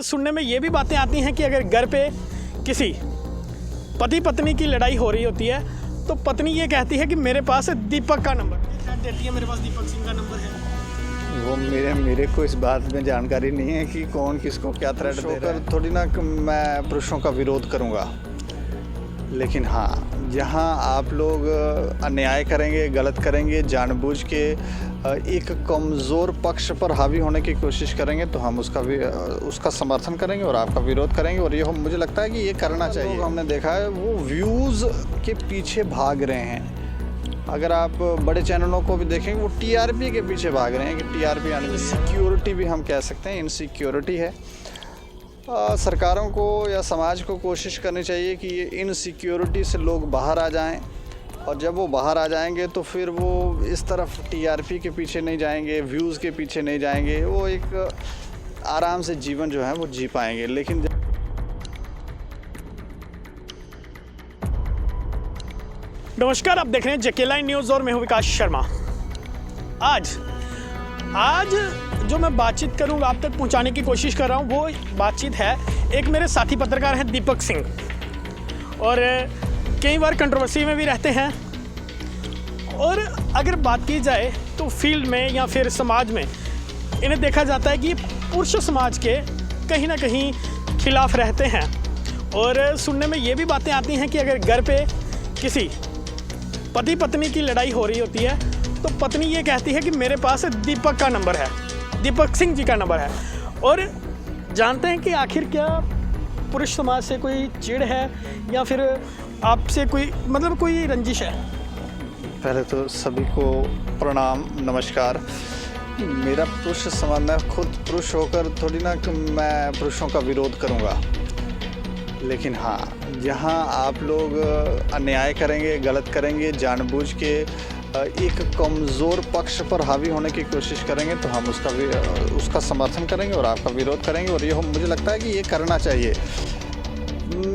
सुनने में ये भी बातें आती हैं कि अगर घर पे किसी पति पत्नी की लड़ाई हो रही होती है तो पत्नी ये कहती है कि मेरे पास दीपक का नंबर देती है, मेरे पास दीपक सिंह का नंबर है। वो मेरे को इस बात में जानकारी नहीं है कि कौन किसको क्या थ्रेट दे रहा है। थोड़ी ना मैं पुरुषों का विरोध करूंगा, लेकिन हाँ, जहाँ आप लोग अन्याय करेंगे, गलत करेंगे, जानबूझ के एक कमज़ोर पक्ष पर हावी होने की कोशिश करेंगे तो हम उसका समर्थन करेंगे और आपका विरोध करेंगे। और ये मुझे लगता है कि ये करना चाहिए। हमने देखा है वो व्यूज़ के पीछे भाग रहे हैं। अगर आप बड़े चैनलों को भी देखेंगे वो टीआरपी के पीछे भाग रहे हैं कि टीआरपी आने की सिक्योरिटी भी हम कह सकते हैं, इनसिक्योरिटी है। सरकारों को या समाज को कोशिश करनी चाहिए कि ये इनसिक्योरिटी से लोग बाहर आ जाएं, और जब वो बाहर आ जाएंगे तो फिर वो इस तरफ टीआरपी के पीछे नहीं जाएंगे, व्यूज़ के पीछे नहीं जाएंगे, वो एक आराम से जीवन जो है वो जी पाएंगे। लेकिन नमस्कार, आप देख रहे हैं जेके न्यूज़ और मैं हूं विकास शर्मा। आज जो मैं बातचीत करूंगा, आप तक पहुंचाने की कोशिश कर रहा हूं, वो बातचीत है एक मेरे साथी पत्रकार हैं दीपक सिंह, और कई बार कंट्रोवर्सी में भी रहते हैं। और अगर बात की जाए तो फील्ड में या फिर समाज में इन्हें देखा जाता है कि पुरुष समाज के कहीं ना कहीं खिलाफ रहते हैं। और सुनने में ये भी बातें आती हैं कि अगर घर पे किसी पति पत्नी की लड़ाई हो रही होती है तो पत्नी ये कहती है कि मेरे पास दीपक का नंबर है, दीपक सिंह जी का नंबर है। और जानते हैं कि आखिर क्या पुरुष समाज से कोई चिढ़ है या फिर आपसे कोई रंजिश है? पहले तो सभी को प्रणाम, नमस्कार। मेरा पुरुष समाज, मैं खुद पुरुष होकर थोड़ी ना मैं पुरुषों का विरोध करूंगा, लेकिन हाँ, जहाँ आप लोग अन्याय करेंगे, गलत करेंगे, जानबूझ के एक कमज़ोर पक्ष पर हावी होने की कोशिश करेंगे तो हम उसका समर्थन करेंगे और आपका विरोध करेंगे। और ये मुझे लगता है कि ये करना चाहिए।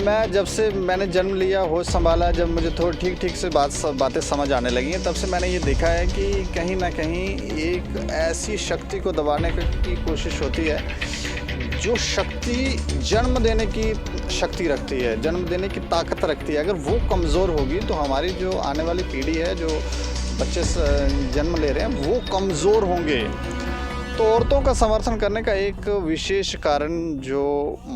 मैं जब से मैंने जन्म लिया, होश संभाला, जब मुझे थोड़ी ठीक से बातें समझ आने लगी हैं, तब से मैंने ये देखा है कि कहीं ना कहीं एक ऐसी शक्ति को दबाने की कोशिश होती है जो शक्ति जन्म देने की शक्ति रखती है, जन्म देने की ताकत रखती है। अगर वो कमज़ोर होगी तो हमारी जो आने वाली पीढ़ी है, जो बच्चे जन्म ले रहे हैं, वो कमज़ोर होंगे। तो औरतों का समर्थन करने का एक विशेष कारण जो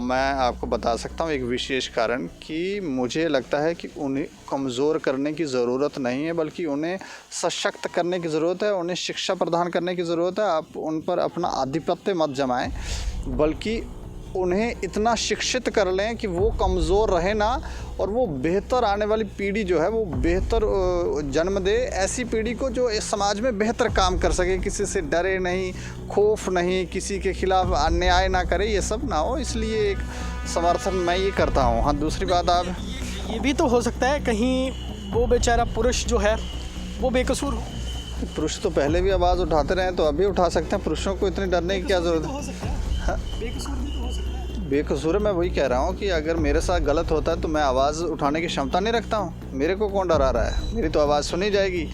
मैं आपको बता सकता हूँ, एक विशेष कारण कि मुझे लगता है कि उन्हें कमज़ोर करने की ज़रूरत नहीं है, बल्कि उन्हें सशक्त करने की ज़रूरत है, उन्हें शिक्षा प्रदान करने की ज़रूरत है। आप उन पर अपना आधिपत्य मत जमाएं, बल्कि उन्हें इतना शिक्षित कर लें कि वो कमज़ोर रहे ना, और वो बेहतर आने वाली पीढ़ी जो है वो बेहतर जन्म दे, ऐसी पीढ़ी को जो इस समाज में बेहतर काम कर सके, किसी से डरे नहीं, खौफ नहीं, किसी के खिलाफ अन्याय ना करे, ये सब ना हो। इसलिए एक समर्थन मैं ये करता हूँ। हाँ, दूसरी बात, आप ये भी तो हो सकता है कहीं वो बेचारा पुरुष जो है वो बेकसूर हो। पुरुष तो पहले भी आवाज़ उठाते रहे, तो अभी उठा सकते हैं। पुरुषों को इतनी डरने की क्या ज़रूरत है? बेकसूर मैं वही कह रहा हूँ कि अगर मेरे साथ गलत होता है तो मैं आवाज़ उठाने की क्षमता नहीं रखता हूँ। मेरे को कौन डरा रहा है? मेरी तो आवाज़ सुनी जाएगी।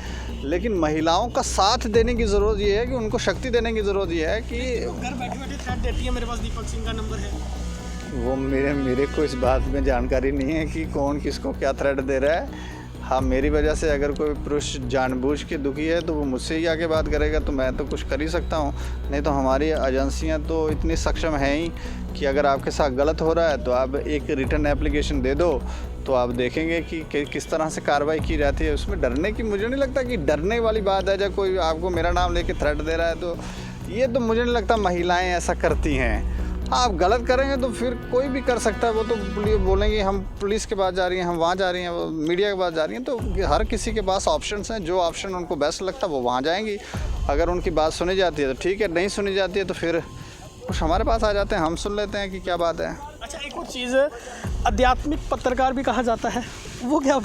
लेकिन महिलाओं का साथ देने की ज़रूरत ये है कि उनको शक्ति देने की ज़रूरत ये है कि घर बैठे बैठे थ्रेट देती है, मेरे पास दीपक सिंह का नंबर है। वो मेरे को इस बात में जानकारी नहीं है कि कौन किसको क्या थ्रेट दे रहा है। हाँ, मेरी वजह से अगर कोई पुरुष जानबूझ के दुखी है तो वो मुझसे ही आके बात करेगा, तो मैं तो कुछ कर ही सकता हूँ। नहीं तो हमारी एजेंसियाँ तो इतनी सक्षम हैं ही कि अगर आपके साथ गलत हो रहा है तो आप एक रिटर्न एप्लीकेशन दे दो, तो आप देखेंगे कि किस तरह से कार्रवाई की जाती है। उसमें डरने की मुझे नहीं लगता कि डरने वाली बात है। जब कोई आपको मेरा नाम लेके थ्रेट दे रहा है तो ये तो मुझे नहीं लगता महिलाएँ ऐसा करती हैं। आप गलत करेंगे तो फिर कोई भी कर सकता है। वो तो बोलेंगे हम पुलिस के पास जा रही हैं, हम वहाँ जा रही हैं, वो मीडिया के पास जा रही हैं। तो हर किसी के पास ऑप्शंस हैं, जो ऑप्शन उनको बेस्ट लगता है वो वहाँ जाएंगी। अगर उनकी बात सुनी जाती है तो ठीक है, नहीं सुनी जाती है तो फिर कुछ हमारे पास आ जाते हैं, हम सुन लेते हैं कि क्या बात है। अच्छा, एक और चीज़, आध्यात्मिक पत्रकार भी कहा जाता है, वो क्या?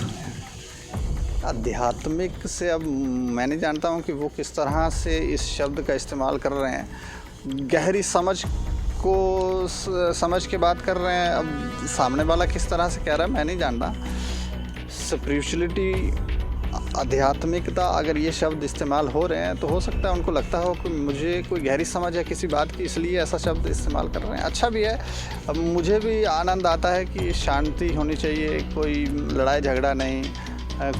आध्यात्मिक से अब मैं नहीं जानता हूँ कि वो किस तरह से इस शब्द का इस्तेमाल कर रहे हैं। गहरी समझ को समझ के बात कर रहे हैं। अब सामने वाला किस तरह से कह रहा है मैं नहीं जानता। स्पिरिचुअलिटी आध्यात्मिकता अगर ये शब्द इस्तेमाल हो रहे हैं तो हो सकता है उनको लगता हो कि मुझे कोई गहरी समझ है किसी बात की, इसलिए ऐसा शब्द इस्तेमाल कर रहे हैं। अच्छा भी है। अब मुझे भी आनंद आता है कि शांति होनी चाहिए, कोई लड़ाई झगड़ा नहीं,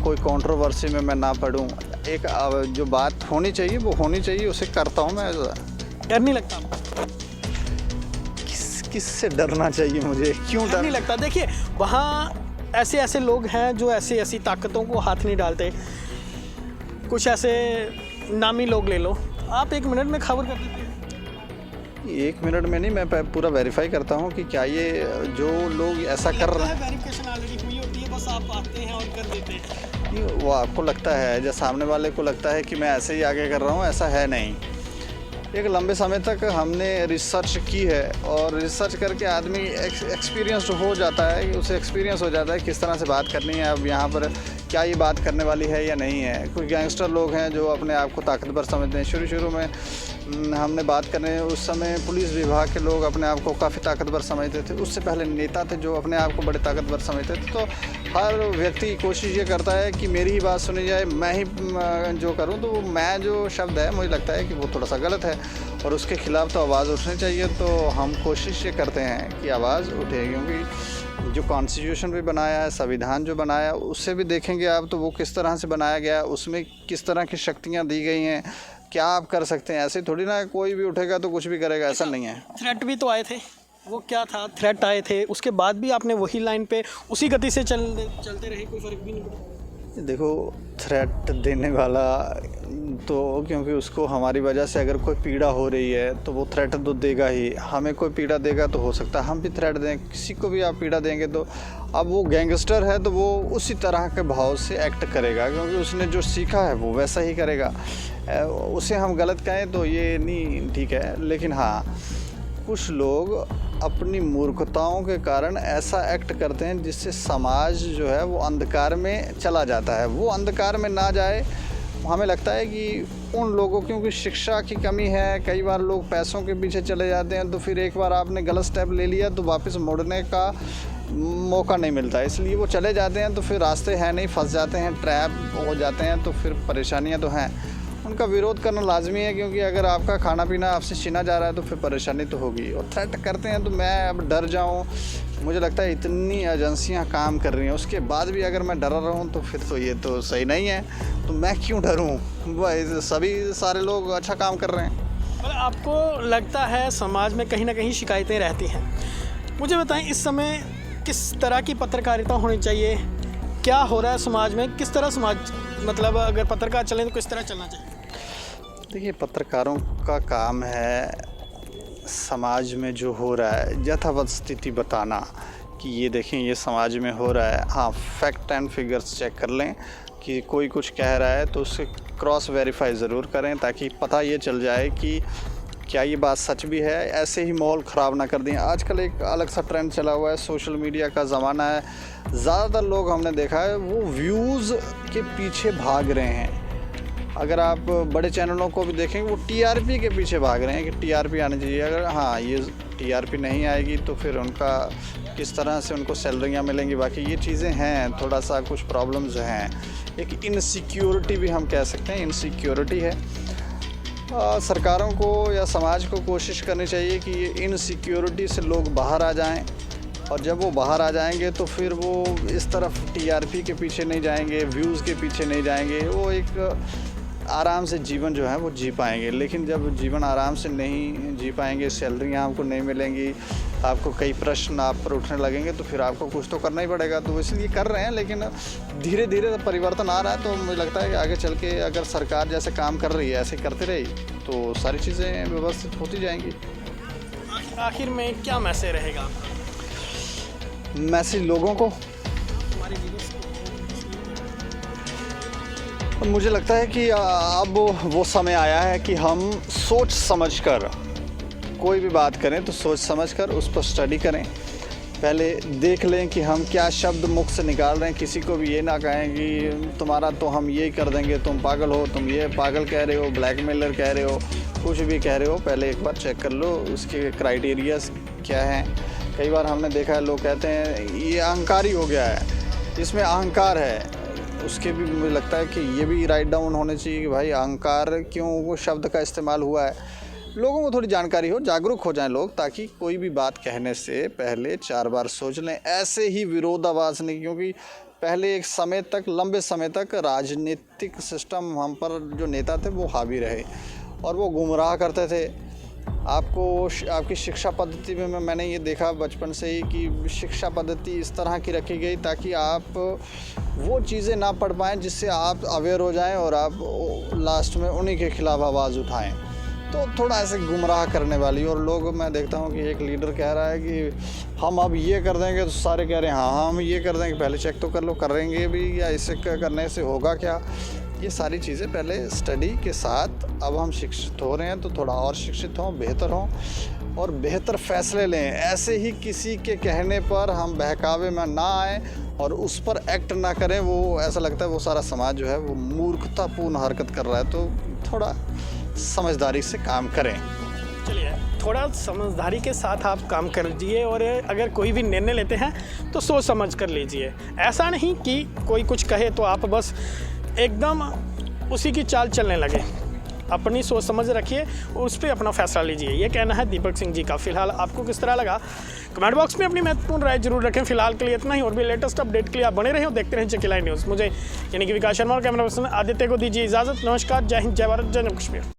कोई कंट्रोवर्सी में मैं ना पड़ूं। एक जो बात होनी चाहिए वो होनी चाहिए, उसे करता हूं मैं। डर नहीं लगता आपको? किससे डरना चाहिए मुझे, क्यों डर नहीं लगता? देखिए वहाँ ऐसे ऐसे लोग हैं जो ऐसी ऐसी ताकतों को हाथ नहीं डालते। कुछ ऐसे नामी लोग ले लो, आप 1 मिनट में खबर कर देते हैं। 1 मिनट में नहीं, मैं पूरा वेरीफाई करता हूँ कि क्या ये जो लोग ऐसा कर रहे हैं। वेरिफिकेशन ऑलरेडी हुई होती है, बस आप आते हैं और कर देते हैं। वो आपको लगता है, जब सामने वाले को लगता है कि मैं ऐसे ही आगे कर रहा हूँ, ऐसा है नहीं। एक लंबे समय तक हमने रिसर्च की है और रिसर्च करके आदमी एक्सपीरियंस्ड हो जाता है, उसे एक्सपीरियंस हो जाता है किस तरह से बात करनी है, अब यहाँ पर क्या ये बात करने वाली है या नहीं है। कुछ गैंगस्टर लोग हैं जो अपने आप को ताकतवर समझते हैं। शुरू में हमने बात करें उस समय पुलिस विभाग के लोग अपने आप को काफ़ी ताकतवर समझते थे। उससे पहले नेता थे जो अपने आप को बड़े ताकतवर समझते थे। तो हर व्यक्ति कोशिश ये करता है कि मेरी ही बात सुनी जाए, मैं ही जो करूं। तो मैं जो शब्द है मुझे लगता है कि वो थोड़ा सा गलत है और उसके ख़िलाफ़ तो आवाज़ उठनी चाहिए। तो हम कोशिश ये करते हैं कि आवाज़ उठे, क्योंकि जो कॉन्स्टिट्यूशन भी बनाया है, संविधान जो बनाया, उससे भी देखेंगे आप तो वो किस तरह से बनाया गया, उसमें किस तरह की शक्तियाँ दी गई हैं, क्या आप कर सकते हैं। ऐसे थोड़ी ना कोई भी उठेगा तो कुछ भी करेगा, ऐसा नहीं है। थ्रेट भी तो आए थे, वो क्या था? थ्रेट आए थे, उसके बाद भी आपने वही लाइन पे उसी गति से चलते रहे, कोई फ़र्क भी नहीं पड़ा? देखो, थ्रेट देने वाला तो क्योंकि उसको हमारी वजह से अगर कोई पीड़ा हो रही है तो वो थ्रेट तो देगा ही। हमें कोई पीड़ा देगा तो हो सकता है हम भी थ्रेट दें। किसी को भी आप पीड़ा देंगे तो अब वो गैंगस्टर है तो वो उसी तरह के भाव से एक्ट करेगा, क्योंकि उसने जो सीखा है वो वैसा ही करेगा। उसे हम गलत कहें तो ये नहीं ठीक है। लेकिन हाँ, कुछ लोग अपनी मूर्खताओं के कारण ऐसा एक्ट करते हैं जिससे समाज जो है वो अंधकार में चला जाता है। वो अंधकार में ना जाए, हमें लगता है कि उन लोगों, क्योंकि शिक्षा की कमी है, कई बार लोग पैसों के पीछे चले जाते हैं, तो फिर एक बार आपने गलत स्टेप ले लिया तो वापस मुड़ने का मौका नहीं मिलता, इसलिए वो चले जाते हैं। तो फिर रास्ते हैं नहीं, फंस जाते हैं, ट्रैप हो जाते हैं, तो फिर परेशानियां तो हैं। उनका विरोध करना लाजमी है, क्योंकि अगर आपका खाना पीना आपसे छीना जा रहा है तो फिर परेशानी तो होगी। और थ्रेट करते हैं तो मैं अब डर जाऊं, मुझे लगता है इतनी एजेंसियां काम कर रही हैं, उसके बाद भी अगर मैं डरा रहूं तो फिर तो ये तो सही नहीं है। तो मैं क्यों डरूं? भाई सभी सारे लोग अच्छा काम कर रहे हैं। मतलब आपको लगता है समाज में कहीं ना कहीं शिकायतें रहती हैं। मुझे बताएं, इस समय किस तरह की पत्रकारिता होनी चाहिए? क्या हो रहा है समाज में? किस तरह समाज, मतलब अगर पत्रकार चलें तो किस तरह चलना चाहिए? देखिए, पत्रकारों का काम है समाज में जो हो रहा है यथावत स्थिति बताना कि ये देखें ये समाज में हो रहा है। हाँ, फैक्ट एंड फिगर्स चेक कर लें कि कोई कुछ कह रहा है तो उससे क्रॉस वेरीफाई ज़रूर करें, ताकि पता ये चल जाए कि क्या ये बात सच भी है। ऐसे ही माहौल ख़राब ना कर दें। आजकल एक अलग सा ट्रेंड चला हुआ है, सोशल मीडिया का ज़माना है। ज़्यादातर लोग हमने देखा है वो व्यूज़ के पीछे भाग रहे हैं। अगर आप बड़े चैनलों को भी देखेंगे वो टीआरपी के पीछे भाग रहे हैं कि टीआरपी आनी चाहिए। अगर हाँ ये टीआरपी नहीं आएगी तो फिर उनका किस तरह से उनको सैलरियाँ मिलेंगी। बाकी ये चीज़ें हैं, थोड़ा सा कुछ प्रॉब्लम्स हैं। एक इनसिक्योरिटी भी हम कह सकते हैं, इनसिक्योरिटी है। सरकारों को या समाज को कोशिश करनी चाहिए कि ये इनसिक्योरिटी से लोग बाहर आ जाएं, और जब वो बाहर आ जाएंगे तो फिर वो इस तरफ टीआरपी के पीछे नहीं जाएंगे, व्यूज़ के पीछे नहीं जाएंगे। वो एक आराम से जीवन जो है वो जी पाएंगे। लेकिन जब जीवन आराम से नहीं जी पाएंगे, सैलरियाँ आपको नहीं मिलेंगी, आपको कई प्रश्न आप पर उठने लगेंगे, तो फिर आपको कुछ तो करना ही पड़ेगा। तो इसलिए कर रहे हैं, लेकिन धीरे धीरे परिवर्तन आ रहा है। तो मुझे लगता है कि आगे चल के अगर सरकार जैसे काम कर रही है ऐसे करती रही तो सारी चीज़ें व्यवस्थित होती जाएंगी। आखिर में क्या मैसेज रहेगा आपका? मैसेज लोगों को, मुझे लगता है कि अब वो समय आया है कि हम सोच समझकर कोई भी बात करें तो सोच समझकर उस पर स्टडी करें। पहले देख लें कि हम क्या शब्द मुख से निकाल रहे हैं। किसी को भी ये ना कहें कि तुम्हारा तो हम ये कर देंगे, तुम पागल हो, तुम ये पागल कह रहे हो, ब्लैकमेलर कह रहे हो, कुछ भी कह रहे हो। पहले एक बार चेक कर लो उसके क्राइटेरियाज क्या हैं। कई बार हमने देखा है लोग कहते हैं ये अहंकारी हो गया है, इसमें अहंकार है, उसके भी मुझे लगता है कि ये भी राइट डाउन होने चाहिए कि भाई अहंकार क्यों वो शब्द का इस्तेमाल हुआ है। लोगों को थोड़ी जानकारी हो, जागरूक हो जाएं लोग, ताकि कोई भी बात कहने से पहले 4 बार सोच लें। ऐसे ही विरोधाभास नहीं, क्योंकि पहले एक समय तक, लंबे समय तक राजनीतिक सिस्टम हम पर जो नेता थे वो हावी रहे और वो गुमराह करते थे आपको। आपकी शिक्षा पद्धति में मैंने ये देखा बचपन से ही कि शिक्षा पद्धति इस तरह की रखी गई ताकि आप वो चीज़ें ना पढ़ पाएँ जिससे आप अवेयर हो जाएं और आप लास्ट में उन्हीं के खिलाफ आवाज़ उठाएं। तो थोड़ा ऐसे गुमराह करने वाली, और लोग, मैं देखता हूँ कि एक लीडर कह रहा है कि हम अब ये कर देंगे, तो सारे कह रहे हैं हाँ हम ये कर देंगे। पहले चेक तो कर लो, करेंगे भी या इसे करने से होगा क्या। ये सारी चीज़ें पहले स्टडी के साथ, अब हम शिक्षित हो रहे हैं तो थोड़ा और शिक्षित हों, बेहतर हों और बेहतर फैसले लें। ऐसे ही किसी के कहने पर हम बहकावे में ना आए और उस पर एक्ट ना करें। वो ऐसा लगता है वो सारा समाज जो है वो मूर्खतापूर्ण हरकत कर रहा है। तो थोड़ा समझदारी से काम करें। चलिए, थोड़ा समझदारी के साथ आप काम कर लीजिए और अगर कोई भी निर्णय लेते हैं तो सोच समझ कर लीजिए। ऐसा नहीं कि कोई कुछ कहे तो आप बस एकदम उसी की चाल चलने लगे। अपनी सोच समझ रखिए, उस पर अपना फैसला लीजिए। ये कहना है दीपक सिंह जी का। फिलहाल आपको किस तरह लगा, कमेंट बॉक्स में अपनी महत्वपूर्ण राय जरूर रखें। फिलहाल के लिए इतना ही, और भी लेटेस्ट अपडेट के लिए आप बने रहें और देखते रहें चेक लाइन न्यूज़। मुझे यानी कि विकास शर्मा और कैमरा पर्सन आदित्य को दीजिए इजाज़त। नमस्कार, जय हिंद, जय भारत, जय जम्मू कश्मीर।